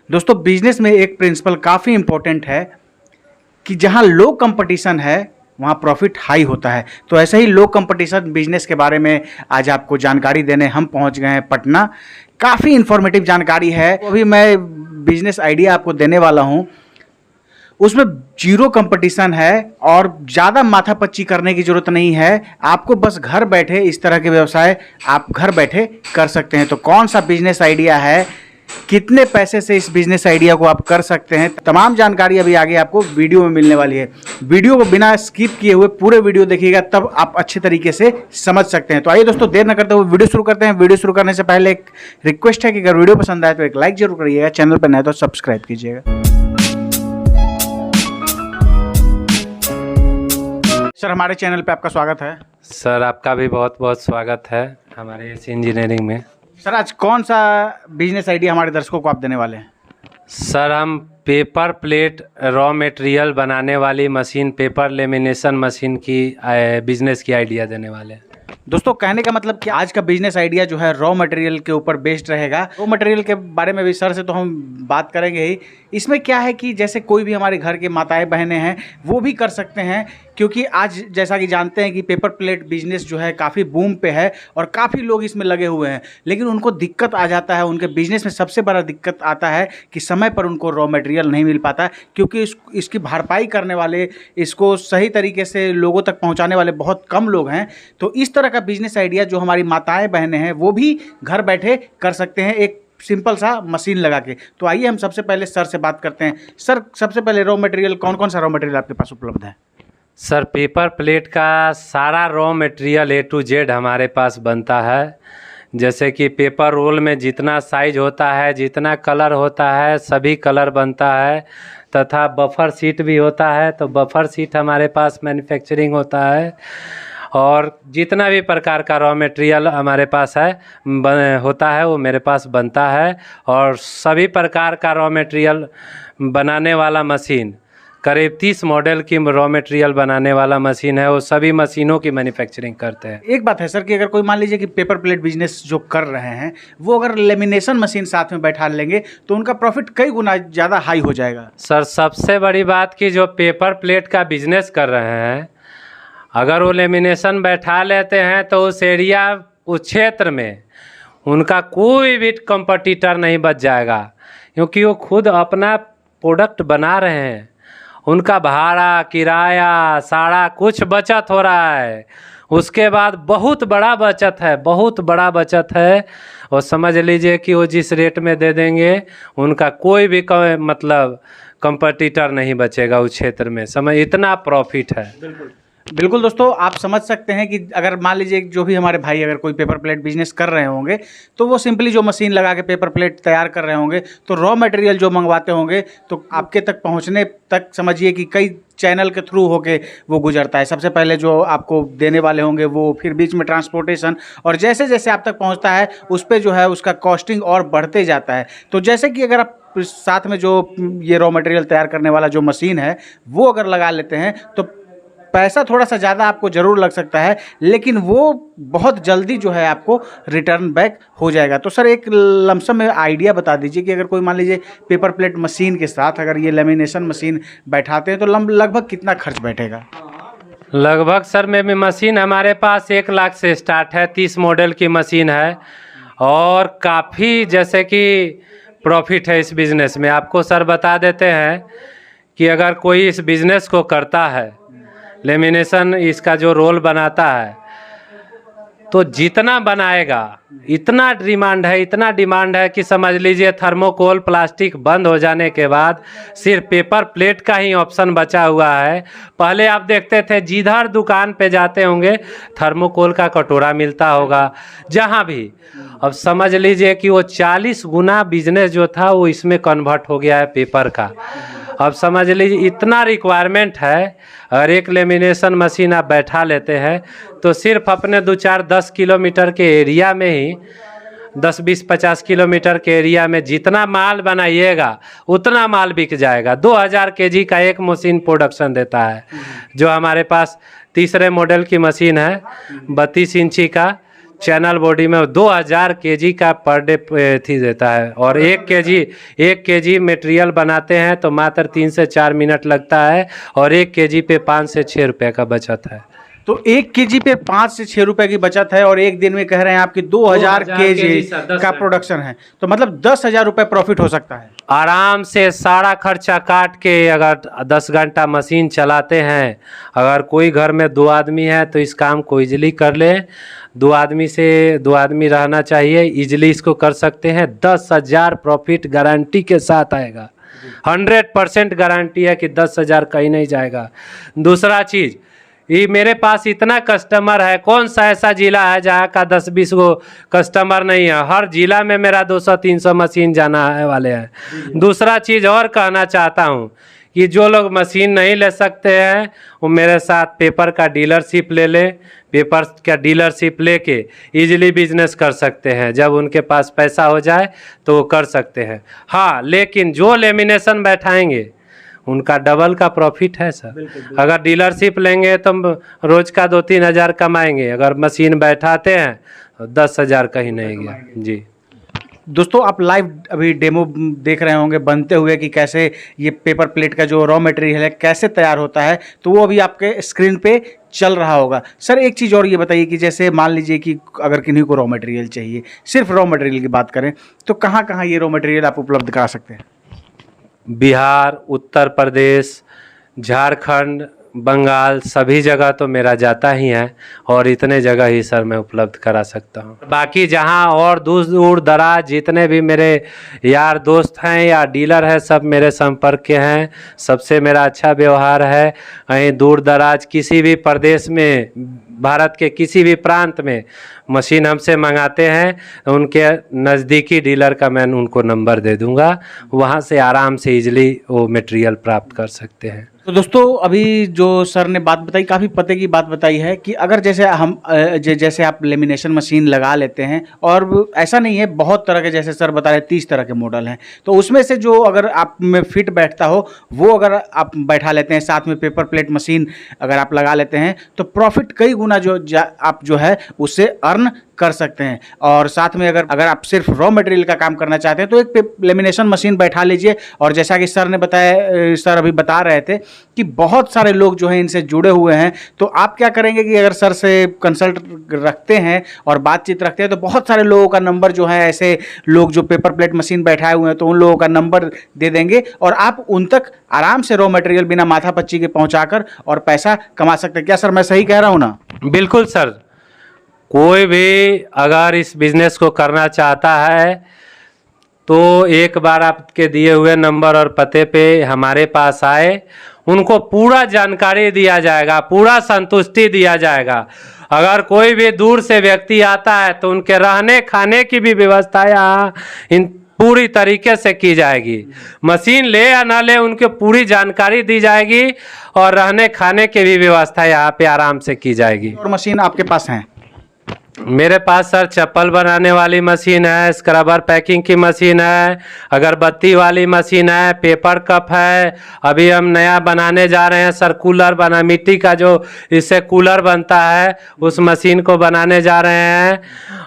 दोस्तों बिजनेस में एक प्रिंसिपल काफ़ी इंपॉर्टेंट है कि जहां लो कंपटीशन है वहां प्रॉफिट हाई होता है। तो ऐसे ही लो कंपटीशन बिजनेस के बारे में आज आपको जानकारी देने हम पहुंच गए हैं पटना। काफ़ी इंफॉर्मेटिव जानकारी है। अभी मैं बिजनेस आइडिया आपको देने वाला हूं, उसमें जीरो कंपटीशन है और ज़्यादा माथापच्ची करने की ज़रूरत नहीं है। आपको बस घर बैठे इस तरह के व्यवसाय आप घर बैठे कर सकते हैं। तो कौन सा बिजनेस आइडिया है, कितने पैसे से इस बिजनेस आइडिया को आप कर सकते हैं, तमाम जानकारी अभी आगे आपको वीडियो में मिलने वाली है। वीडियो को बिना स्किप किए हुए पूरे वीडियो देखिएगा, तब आप अच्छे तरीके से समझ सकते हैं। तो आइए दोस्तों देर न करते हुए वीडियो शुरू करते हैं। वीडियो शुरू करने से पहले एक रिक्वेस्ट है कि अगर वीडियो पसंद आए तो एक लाइक जरूर करिएगा, चैनल पर नए तो सब्सक्राइब कीजिएगा। सर हमारे चैनल पे आपका स्वागत है। सर आपका भी बहुत बहुत स्वागत है हमारे इस इंजीनियरिंग में। सर आज कौन सा बिजनेस आइडिया हमारे दर्शकों को आप देने वाले हैं? सर हम पेपर प्लेट रॉ मटेरियल बनाने वाली मशीन, पेपर लेमिनेशन मशीन की बिजनेस की आइडिया देने वाले हैं। दोस्तों कहने का मतलब कि आज का बिजनेस आइडिया जो है रॉ मटेरियल के ऊपर बेस्ड रहेगा। रॉ मटेरियल के बारे में भी सर से तो हम बात करेंगे ही। इसमें क्या है कि जैसे कोई भी हमारे घर के माताएं बहनें हैं वो भी कर सकते हैं, क्योंकि आज जैसा कि जानते हैं कि पेपर प्लेट बिजनेस जो है काफ़ी बूम पे है और काफ़ी लोग इसमें लगे हुए हैं। लेकिन उनको दिक्कत आ जाता है, उनके बिजनेस में सबसे बड़ा दिक्कत आता है कि समय पर उनको रॉ मटेरियल नहीं मिल पाता, क्योंकि इसकी भरपाई करने वाले, इसको सही तरीके से लोगों तक पहुंचाने वाले बहुत कम लोग हैं। तो इस तरह का बिजनेस आइडिया जो हमारी माताएं बहनें हैं वो भी घर बैठे कर सकते हैं, एक सिंपल सा मशीन लगा के। तो आइए हम सबसे पहले सर से बात करते हैं। सर सबसे पहले रॉ मटेरियल कौन कौन सा रॉ मटेरियल आपके पास उपलब्ध है? सर पेपर प्लेट का सारा raw material A to Z हमारे पास बनता है। जैसे कि पेपर रोल में जितना साइज होता है, जितना कलर होता है, सभी कलर बनता है। तथा बफर सीट भी होता है, तो बफर सीट हमारे पास मैन्युफैक्चरिंग होता है। और जितना भी प्रकार का रॉ मटेरियल हमारे पास है होता है वो मेरे पास बनता है। और सभी प्रकार का रॉ मटेरियल बनाने वाला मशीन, करीब 30 मॉडल की रॉ मटेरियल बनाने वाला मशीन है, वो सभी मशीनों की मैन्युफैक्चरिंग करते हैं। एक बात है सर कि अगर कोई मान लीजिए कि पेपर प्लेट बिजनेस जो कर रहे हैं वो अगर लेमिनेशन मशीन साथ में बैठा लेंगे तो उनका प्रॉफिट कई गुना ज़्यादा हाई हो जाएगा। सर सबसे बड़ी बात कि जो पेपर प्लेट का बिजनेस कर रहे हैं, अगर वो लेमिनेशन बैठा लेते हैं तो उस एरिया, उस क्षेत्र में उनका कोई भी कंपटीटर नहीं बच जाएगा, क्योंकि वो खुद अपना प्रोडक्ट बना रहे हैं। उनका भाड़ा, किराया, सारा कुछ बचत हो रहा है। उसके बाद बहुत बड़ा बचत है, बहुत बड़ा बचत है। और समझ लीजिए कि वो जिस रेट में दे देंगे उनका कोई भी मतलब कंपटीटर नहीं बचेगा उस क्षेत्र में। समझ, इतना प्रॉफिट है। बिल्कुल दोस्तों, आप समझ सकते हैं कि अगर मान लीजिए जो भी हमारे भाई अगर कोई पेपर प्लेट बिजनेस कर रहे होंगे तो वो सिंपली जो मशीन लगा के पेपर प्लेट तैयार कर रहे होंगे, तो रॉ मटेरियल जो मंगवाते होंगे तो आपके तक पहुंचने तक समझिए कि कई चैनल के थ्रू होके वो गुजरता है। सबसे पहले जो आपको देने वाले होंगे वो, फिर बीच में ट्रांसपोर्टेशन, और जैसे जैसे आप तक पहुंचता है उस पर जो है उसका कॉस्टिंग और बढ़ते जाता है। तो जैसे कि अगर आप साथ में जो ये रॉ मटेरियल तैयार करने वाला जो मशीन है वो अगर लगा लेते हैं तो पैसा थोड़ा सा ज़्यादा आपको ज़रूर लग सकता है, लेकिन वो बहुत जल्दी जो है आपको रिटर्न बैक हो जाएगा। तो सर एक लमसम में आइडिया बता दीजिए कि अगर कोई मान लीजिए पेपर प्लेट मशीन के साथ अगर ये लेमिनेशन मशीन बैठाते हैं तो लगभग कितना खर्च बैठेगा? लगभग सर में मशीन हमारे पास 1 लाख से स्टार्ट है। 30 मॉडल की मशीन है और काफ़ी जैसे कि प्रॉफिट है इस बिज़नेस में। आपको सर बता देते हैं कि अगर कोई इस बिज़नेस को करता है, लेमिनेशन इसका जो रोल बनाता है, तो जितना बनाएगा इतना डिमांड है, इतना डिमांड है कि समझ लीजिए थर्मोकोल प्लास्टिक बंद हो जाने के बाद सिर्फ पेपर प्लेट का ही ऑप्शन बचा हुआ है। पहले आप देखते थे जिधर दुकान पे जाते होंगे थर्मोकोल का कटोरा मिलता होगा, जहाँ भी। अब समझ लीजिए कि वो 40 गुना बिजनेस जो था वो इसमें कन्वर्ट हो गया है पेपर का। अब समझ लीजिए इतना रिक्वायरमेंट है। अगर एक लेमिनेशन मशीन आप बैठा लेते हैं तो सिर्फ अपने 2-4-10 किलोमीटर के एरिया में ही, 10-20-50 किलोमीटर के एरिया में जितना माल बनाइएगा उतना माल बिक जाएगा। 2000 kg का एक मशीन प्रोडक्शन देता है। जो हमारे पास तीसरे मॉडल की मशीन है, 32 इंची का चैनल बॉडी में 2000 केजी का पर डे थी देता है, और 1 केजी मटेरियल बनाते हैं तो मात्र 3 से 4 मिनट लगता है, और 1 केजी पे 5 से 6 रुपये का बचत है। तो 1 केजी पे 5 से 6 रुपए की बचत है, और एक दिन में कह रहे हैं आपकी 2000 केजी का प्रोडक्शन है, तो मतलब 10,000 रुपए प्रॉफिट हो सकता है आराम से। सारा खर्चा काट के अगर 10 घंटा मशीन चलाते हैं, अगर कोई घर में 2 आदमी है तो इस काम को इजीली कर ले। 2 आदमी रहना चाहिए, इजीली इसको कर सकते हैं। 10,000 प्रॉफिट गारंटी के साथ आएगा, 100% गारंटी है कि 10,000 कहीं नहीं जाएगा। दूसरा चीज़, ये मेरे पास इतना कस्टमर है, कौन सा ऐसा जिला है जहाँ का 10-20 गो कस्टमर नहीं है। हर जिला में मेरा 200-300 मशीन जाना है वाले हैं। दूसरा चीज़ और कहना चाहता हूँ कि जो लोग मशीन नहीं ले सकते हैं वो मेरे साथ पेपर का डीलरशिप ले ले। पेपर का डीलरशिप लेके इजीली बिजनेस कर सकते हैं। जब उनके पास पैसा हो जाए तो वो कर सकते हैं। हाँ, लेकिन जो लेमिनेशन बैठाएंगे उनका डबल का प्रॉफिट है सर। अगर डीलरशिप लेंगे तो रोज का 2-3 हज़ार कमाएंगे, अगर मशीन बैठाते हैं तो 10,000 कहीं नहीं गया जी। दोस्तों, आप लाइव अभी डेमो देख रहे होंगे बनते हुए कि कैसे ये पेपर प्लेट का जो रॉ मटेरियल है कैसे तैयार होता है, तो वो अभी आपके स्क्रीन पे चल रहा होगा। सर, एक चीज़ और ये बताइए कि जैसे मान लीजिए कि अगर किन्हीं को रॉ मटेरियल चाहिए, सिर्फ रॉ मटेरियल की बात करें तो कहाँ कहाँ ये रॉ मटेरियल आप उपलब्ध करा सकते हैं? बिहार, उत्तर प्रदेश, झारखंड, बंगाल, सभी जगह तो मेरा जाता ही है, और इतने जगह ही सर मैं उपलब्ध करा सकता हूँ। बाकी जहाँ और दूर दूर दराज जितने भी मेरे यार दोस्त हैं या डीलर हैं, सब मेरे संपर्क के हैं, सबसे मेरा अच्छा व्यवहार है। कहीं दूर दराज किसी भी प्रदेश में, भारत के किसी भी प्रांत में मशीन हमसे मंगाते हैं, उनके नज़दीकी डीलर का मैं उनको नंबर दे दूंगा, वहाँ से आराम से इजीली वो मटेरियल प्राप्त कर सकते हैं। तो दोस्तों, अभी जो सर ने बात बताई काफ़ी पते की बात बताई है कि अगर जैसे जैसे आप लेमिनेशन मशीन लगा लेते हैं, और ऐसा नहीं है, बहुत तरह के, जैसे सर बता रहे 30 तरह के मॉडल हैं, तो उसमें से जो अगर आप में फिट बैठता हो वो अगर आप बैठा लेते हैं, साथ में पेपर प्लेट मशीन अगर आप लगा लेते हैं, तो प्रॉफिट कई गुना आप जो है उससे अर्न कर सकते हैं। और साथ में अगर आप सिर्फ रॉ मटेरियल का काम करना चाहते हैं तो एक लेमिनेशन मशीन बैठा लीजिए। और जैसा कि सर ने बताया, सर अभी बता रहे थे कि बहुत सारे लोग जो हैं इनसे जुड़े हुए हैं, तो आप क्या करेंगे कि अगर सर से कंसल्ट रखते हैं और बातचीत रखते हैं तो बहुत सारे लोगों का नंबर जो है, ऐसे लोग जो पेपर प्लेट मशीन बैठाए हुए हैं, तो उन लोगों का नंबर दे देंगे और आप उन तक आराम से रॉ मटेरियल बिना माथापच्ची के पहुंचाकर और पैसा कमा सकते हैं। क्या सर मैं सही कह रहा हूं ना? बिल्कुल सर, कोई भी अगर इस बिज़नेस को करना चाहता है तो एक बार आपके दिए हुए नंबर और पते पे हमारे पास आए, उनको पूरा जानकारी दिया जाएगा, पूरा संतुष्टि दिया जाएगा। अगर कोई भी दूर से व्यक्ति आता है तो उनके रहने खाने की भी व्यवस्था यहाँ इन पूरी तरीके से की जाएगी। मशीन ले या ना ले, उनकी पूरी जानकारी दी जाएगी, और रहने खाने की भी व्यवस्था यहाँ पे आराम से की जाएगी। और मशीन आपके पास हैं? मेरे पास सर चप्पल बनाने वाली मशीन है, स्क्रबर पैकिंग की मशीन है, अगरबत्ती वाली मशीन है, पेपर कप है। अभी हम नया बनाने जा रहे हैं सर, कूलर बना, मिट्टी का जो इससे कूलर बनता है उस मशीन को बनाने जा रहे हैं।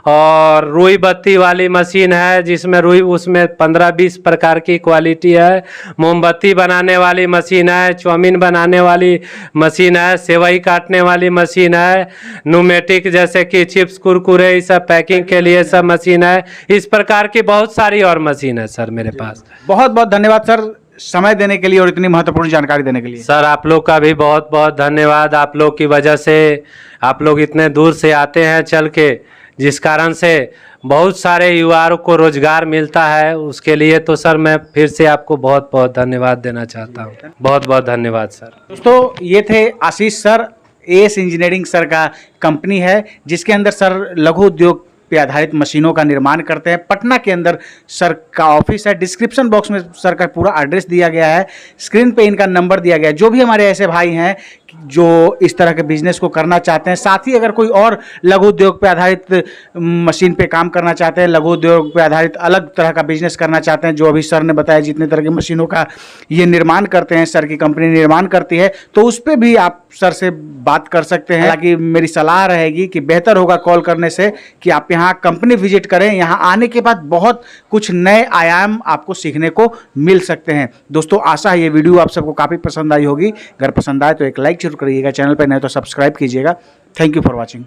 और रुई बत्ती वाली मशीन है, जिसमें रुई, उसमें 15-20 प्रकार की क्वालिटी है। मोमबत्ती बनाने वाली मशीन है, चाउमीन बनाने वाली मशीन है, सेवई काटने वाली मशीन है, न्यूमेटिक जैसे कि चिप्स, कुरकुरे, ये सब पैकिंग के लिए सब मशीन है। इस प्रकार की बहुत सारी और मशीन है सर मेरे पास। बहुत बहुत धन्यवाद सर समय देने के लिए और इतनी महत्वपूर्ण जानकारी देने के लिए। सर आप लोग का भी बहुत बहुत धन्यवाद। आप लोग की वजह से आप लोग इतने दूर से आते हैं चल के, जिस कारण से बहुत सारे युवाओं को रोजगार मिलता है, उसके लिए तो सर मैं फिर से आपको बहुत बहुत धन्यवाद देना चाहता हूँ। बहुत बहुत धन्यवाद सर। दोस्तों, ये थे आशीष सर। एस इंजीनियरिंग सर का कंपनी है, जिसके अंदर सर लघु उद्योग पे आधारित मशीनों का निर्माण करते हैं। पटना के अंदर सर का ऑफिस है। डिस्क्रिप्शन बॉक्स में सर का पूरा एड्रेस दिया गया है, स्क्रीन पे इनका नंबर दिया गया है। जो भी हमारे ऐसे भाई हैं जो इस तरह के बिजनेस को करना चाहते हैं, साथ ही अगर कोई और लघु उद्योग पे आधारित मशीन पे काम करना चाहते हैं, लघु उद्योग पे आधारित अलग तरह का बिजनेस करना चाहते हैं, जो अभी सर ने बताया जितने तरह की मशीनों का ये निर्माण करते हैं, सर की कंपनी निर्माण करती है, तो उस पर भी आप सर से बात कर सकते हैं। हालांकि मेरी सलाह रहेगी कि बेहतर होगा कॉल करने से कि आप यहाँ कंपनी विजिट करें। यहाँ आने के बाद बहुत कुछ नए आयाम आपको सीखने को मिल सकते हैं। दोस्तों, आशा है ये वीडियो आप सबको काफ़ी पसंद आई होगी। अगर पसंद आए तो एक लाइक जरूर करिएगा, चैनल पर नए तो सब्सक्राइब कीजिएगा। Thank you for watching.